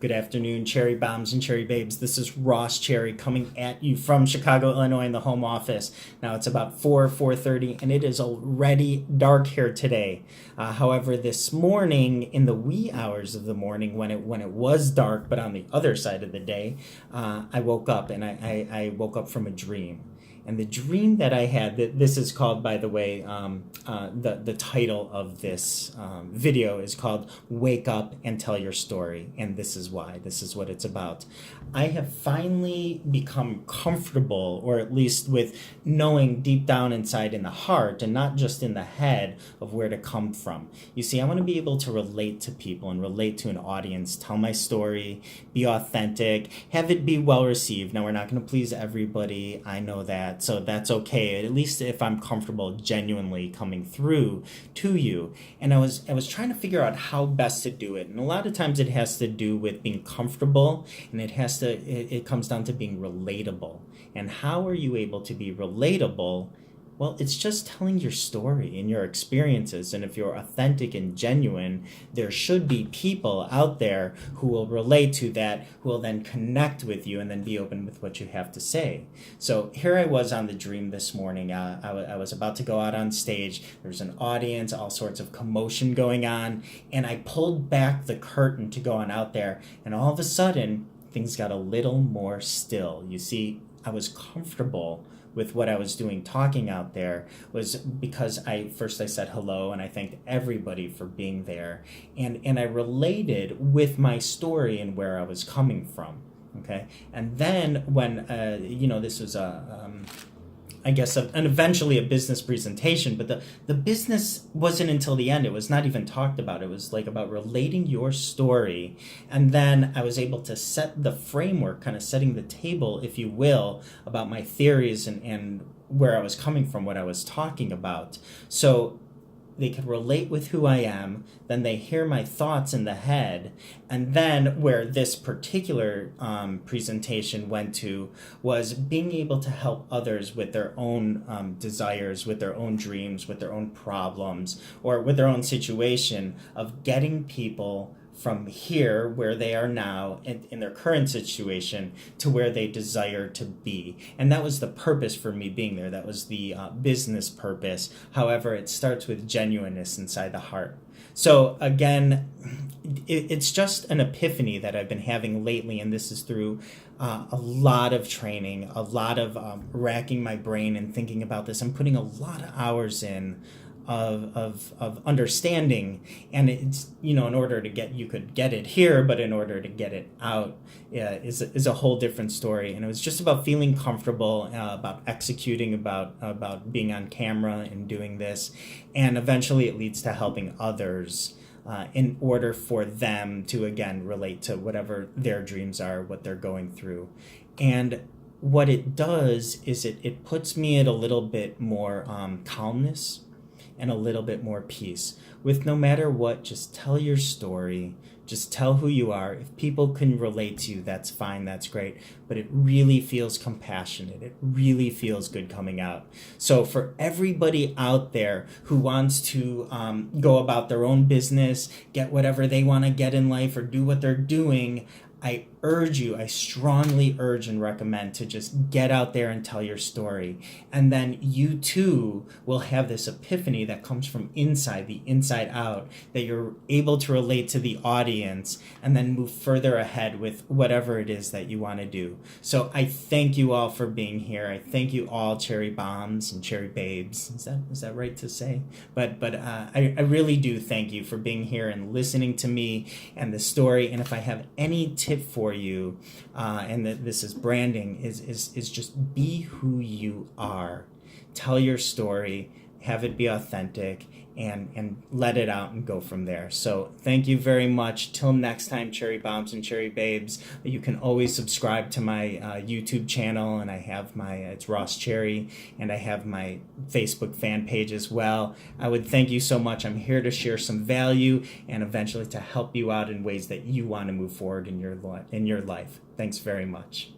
Good afternoon, Cherry Bombs and Cherry Babes. This is Ross Cherry coming at you from Chicago, Illinois in the home office. Now it's about 4:30, and it is already dark here today. However, this morning, in the wee hours of the morning, when it was dark, but on the other side of the day, I woke up, and I woke up from a dream. And the dream that I had, this is called, by the way, the title of this video is called Wake Up and Tell Your Story. And this is why. This is what it's about. I have finally become comfortable, or at least with knowing deep down inside in the heart and not just in the head, of where to come from. You see, I want to be able to relate to people and relate to an audience, tell my story, be authentic, have it be well received. Now, we're not going to please everybody. I know that. So that's okay, at least if I'm comfortable genuinely coming through to you. And I was trying to figure out how best to do it. And a lot of times it has to do with being comfortable, and it comes down to being relatable. And how are you able to be relatable? Well, it's just telling your story and your experiences. And if you're authentic and genuine, there should be people out there who will relate to that, who will then connect with you and then be open with what you have to say. So here I was on the dream this morning. I was about to go out on stage. There's an audience, all sorts of commotion going on. And I pulled back the curtain to go on out there. And all of a sudden, things got a little more still. You see, I was comfortable with what I was doing talking out there, was because I said hello, and I thanked everybody for being there, and I related with my story and where I was coming from. Okay, and then when this was eventually a business presentation, but the business wasn't until the end. It was not even talked about. It was like about relating your story. And then I was able to set the framework, kind of setting the table, if you will, about my theories and where I was coming from, what I was talking about. So they could relate with who I am, then they hear my thoughts in the head, and then where this particular presentation went to was being able to help others with their own desires, with their own dreams, with their own problems, or with their own situation of getting people from here, where they are now in their current situation, to where they desire to be. And that was the purpose for me being there. That was the business purpose. However, it starts with genuineness inside the heart. So again, it's just an epiphany that I've been having lately, and this is through a lot of training, a lot of racking my brain and thinking about this. I'm putting a lot of hours in of understanding, and it's, in order to you could get it here, but in order to get it out is a whole different story. And it was just about feeling comfortable, about executing, about being on camera and doing this, and eventually it leads to helping others in order for them to again relate to whatever their dreams are, what they're going through. And what it does is it puts me at a little bit more calmness and a little bit more peace. With no matter what, just tell your story. Just tell who you are. If people can relate to you, that's fine, that's great. But it really feels compassionate. It really feels good coming out. So for everybody out there who wants to go about their own business, get whatever they want to get in life, or do what they're doing, I strongly urge and recommend to just get out there and tell your story. And then you too will have this epiphany that comes from inside, the inside out, that you're able to relate to the audience and then move further ahead with whatever it is that you want to do. So I thank you all for being here. I thank you all, Cherry Bombs and Cherry Babes. Is that right to say? But I really do thank you for being here and listening to me and the story. And if I have any tip for you, and that this is branding, is just be who you are. Tell your story, have it be authentic, and let it out and go from there. So thank you very much. Till next time, Cherry Bombs and Cherry Babes. You can always subscribe to my YouTube channel, and I have it's Ross Cherry, and I have my Facebook fan page as well. I would thank you so much. I'm here to share some value and eventually to help you out in ways that you want to move forward in your life. Thanks very much.